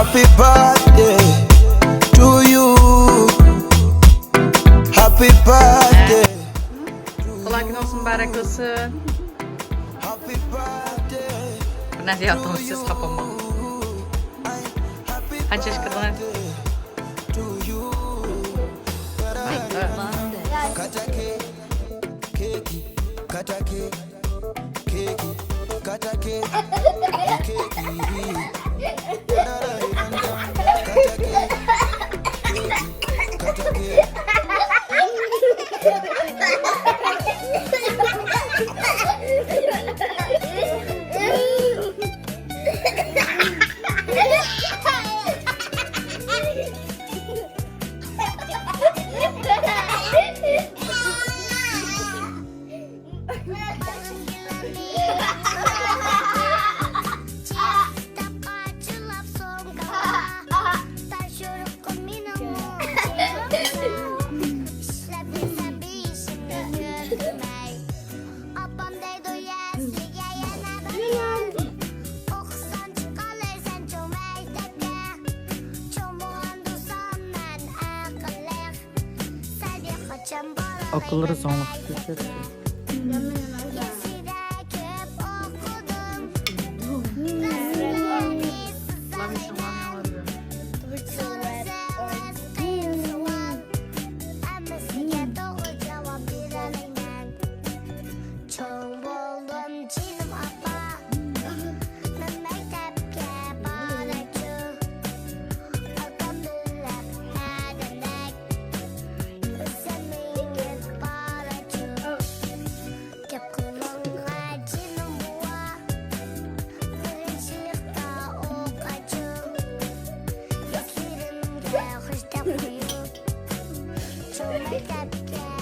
Happy birthday to you. Happy birthday. Kolay gün olsun, mübarek olsun. Happy birthday. Ne yaptınız siz kapımı? Kaç yaş kadar? To you. Kata cake, cake, kata cake, cake, kata cake, Okulları sonluk geçer. Çok